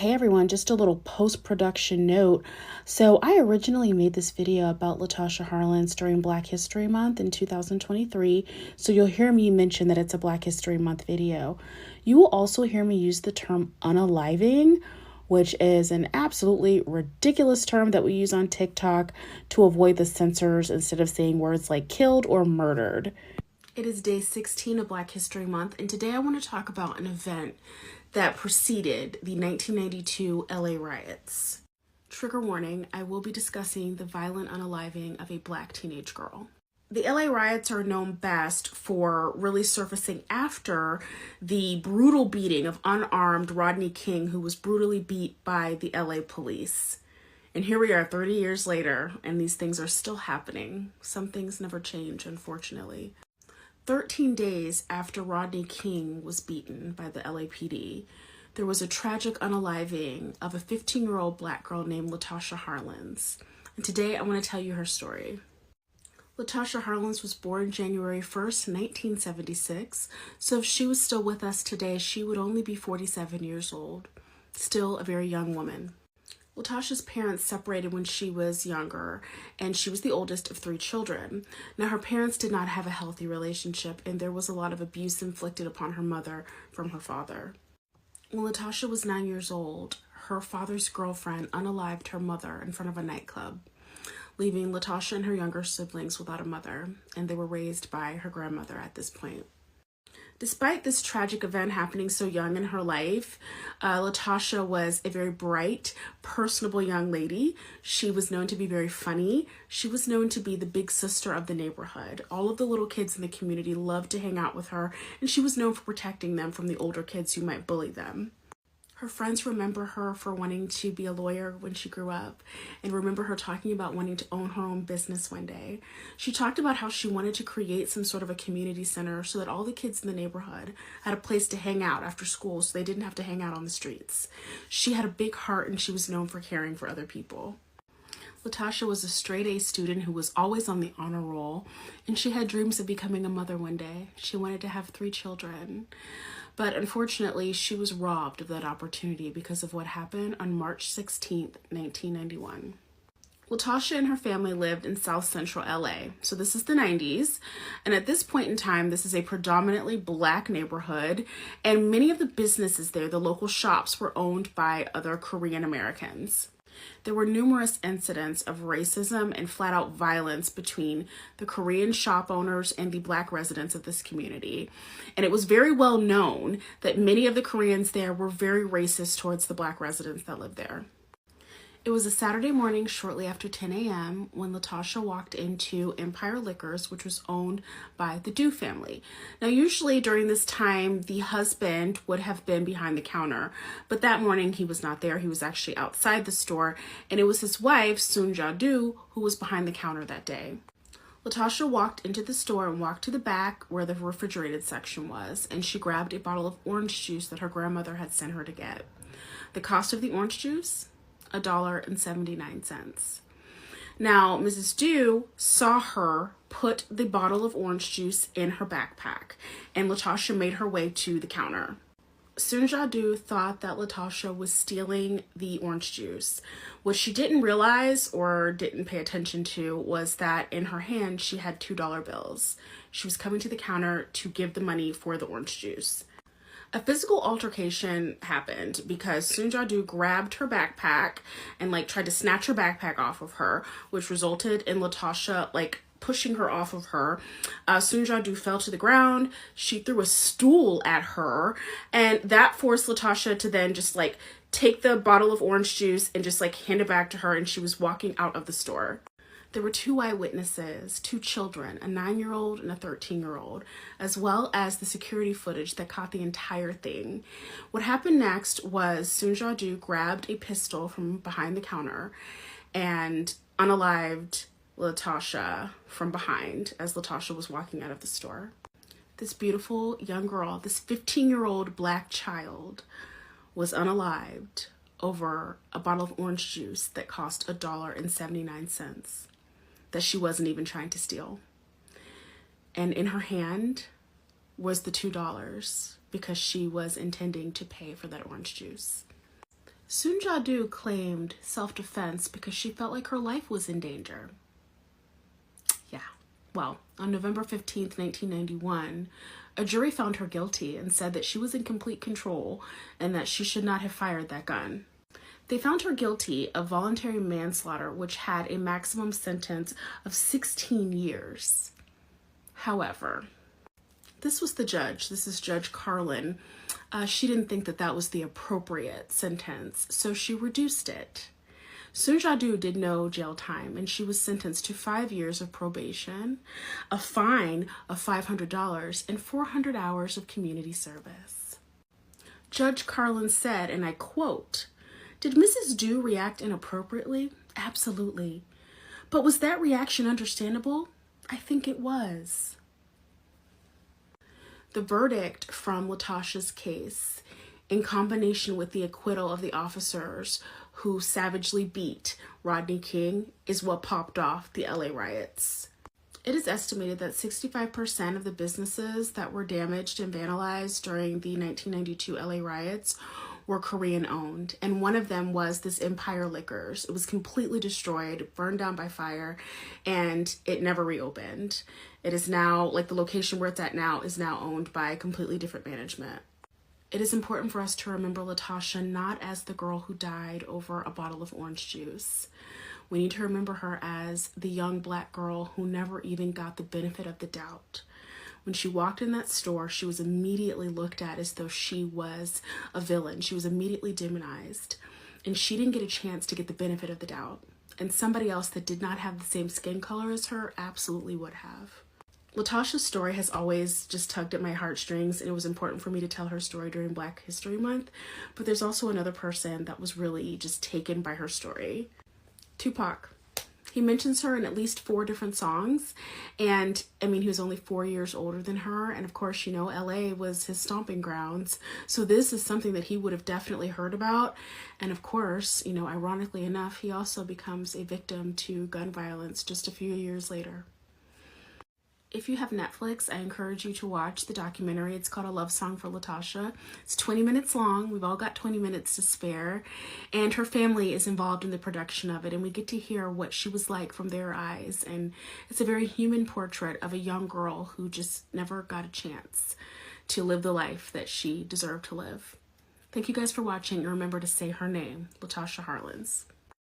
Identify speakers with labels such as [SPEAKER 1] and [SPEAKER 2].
[SPEAKER 1] Hey everyone, just a little post-production note. So I originally made this video about Latasha Harlins during Black History Month in 2023. So you'll hear me mention that it's a Black History Month video. You will also hear me use the term unaliving, which is an absolutely ridiculous term that we use on TikTok to avoid the censors instead of saying words like killed or murdered. It is day 16 of Black History Month, and today I want to talk about an event that preceded the 1992 LA riots. Trigger warning, I will be discussing the violent unaliving of a Black teenage girl. The LA riots are known best for really surfacing after the brutal beating of unarmed Rodney King, who was brutally beat by the LA police. And here we are 30 years later, and these things are still happening. Some things never change, unfortunately. 13 days after Rodney King was beaten by the LAPD, there was a tragic unaliving of a 15-year-old Black girl named Latasha Harlins. And today I want to tell you her story. Latasha Harlins was born January 1st, 1976. So if she was still with us today, she would only be 47 years old. Still a very young woman. Latasha's parents separated when she was younger, and she was the oldest of 3 children. Now, her parents did not have a healthy relationship, and there was a lot of abuse inflicted upon her mother from her father. When Latasha was 9 years old, her father's girlfriend unalived her mother in front of a nightclub, leaving Latasha and her younger siblings without a mother, and they were raised by her grandmother at this point. Despite this tragic event happening so young in her life, Latasha was a very bright, personable young lady. She was known to be very funny. She was known to be the big sister of the neighborhood. All of the little kids in the community loved to hang out with her, and she was known for protecting them from the older kids who might bully them. Her friends remember her for wanting to be a lawyer when she grew up, and remember her talking about wanting to own her own business one day. She talked about how she wanted to create some sort of a community center so that all the kids in the neighborhood had a place to hang out after school so they didn't have to hang out on the streets. She had a big heart, and she was known for caring for other people. Latasha was a straight-A student who was always on the honor roll, and she had dreams of becoming a mother one day. She wanted to have 3 children. But unfortunately, she was robbed of that opportunity because of what happened on March 16th, 1991. Latasha and her family lived in South Central LA. So this is the 90s. And at this point in time, this is a predominantly Black neighborhood. And many of the businesses there, the local shops, were owned by other Korean Americans. There were numerous incidents of racism and flat-out violence between the Korean shop owners and the Black residents of this community. And it was very well known that many of the Koreans there were very racist towards the Black residents that lived there. It was a Saturday morning shortly after 10 a.m. when Latasha walked into Empire Liquors, which was owned by the Dew family. Now, usually during this time, the husband would have been behind the counter, but that morning he was not there. He was actually outside the store, and it was his wife, Sunja Dew, who was behind the counter that day. Latasha walked into the store and walked to the back where the refrigerated section was, and she grabbed a bottle of orange juice that her grandmother had sent her to get. The cost of the orange juice? $1.79. Now, Mrs. Dew saw her put the bottle of orange juice in her backpack, and Latasha made her way to the counter. Sunja Dew thought that Latasha was stealing the orange juice. What she didn't realize or didn't pay attention to was that in her hand she had $2 bills. She was coming to the counter to give the money for the orange juice. A physical altercation happened because Sunja Dew grabbed her backpack and tried to snatch her backpack off of her, which resulted in Latasha pushing her off of her. Sunja Dew fell to the ground. She threw a stool at her, and that forced Latasha to then just take the bottle of orange juice and just hand it back to her, and she was walking out of the store. There were 2 eyewitnesses, 2 children, a 9-year-old and a 13-year-old, as well as the security footage that caught the entire thing. What happened next was Sunja Dew grabbed a pistol from behind the counter and unalived Latasha from behind as Latasha was walking out of the store. This beautiful young girl, this 15-year-old Black child, was unalived over a bottle of orange juice that cost $1.79. That she wasn't even trying to steal. And in her hand was the $2 because she was intending to pay for that orange juice. Soon Jadu claimed self-defense because she felt like her life was in danger. Yeah, well, on November 15th, 1991, a jury found her guilty and said that she was in complete control and that she should not have fired that gun. They found her guilty of voluntary manslaughter, which had a maximum sentence of 16 years. However, this was the judge. This is Judge Carlin. She didn't think that that was the appropriate sentence, so she reduced it. Soon Jadu did no jail time, and she was sentenced to 5 years of probation, a fine of $500, and 400 hours of community service. Judge Carlin said, and I quote, "Did Mrs. Du react inappropriately? Absolutely. But was that reaction understandable? I think it was." The verdict from Latasha's case, in combination with the acquittal of the officers who savagely beat Rodney King, is what popped off the LA riots. It is estimated that 65% of the businesses that were damaged and vandalized during the 1992 LA riots were Korean owned, and one of them was this Empire Liquors. It was completely destroyed, burned down by fire, and it never reopened. It is now, like the location where it's at now, is now owned by completely different management. It is important for us to remember Latasha not as the girl who died over a bottle of orange juice. We need to remember her as the young Black girl who never even got the benefit of the doubt. When she walked in that store, she was immediately looked at as though she was a villain. She was immediately demonized, and she didn't get a chance to get the benefit of the doubt. And somebody else that did not have the same skin color as her absolutely would have. Latasha's story has always just tugged at my heartstrings, and it was important for me to tell her story during Black History Month. But there's also another person that was really just taken by her story. Tupac. He mentions her in at least 4 different songs, and I mean, he was only 4 years older than her, and of course, you know, LA was his stomping grounds, so this is something that he would have definitely heard about. And of course, you know, ironically enough, he also becomes a victim to gun violence just a few years later. If you have Netflix, I encourage you to watch the documentary. It's called A Love Song for Latasha. It's 20 minutes long. We've all got 20 minutes to spare. And her family is involved in the production of it. And we get to hear what she was like from their eyes. And it's a very human portrait of a young girl who just never got a chance to live the life that she deserved to live. Thank you guys for watching. And remember to say her name, Latasha Harlins.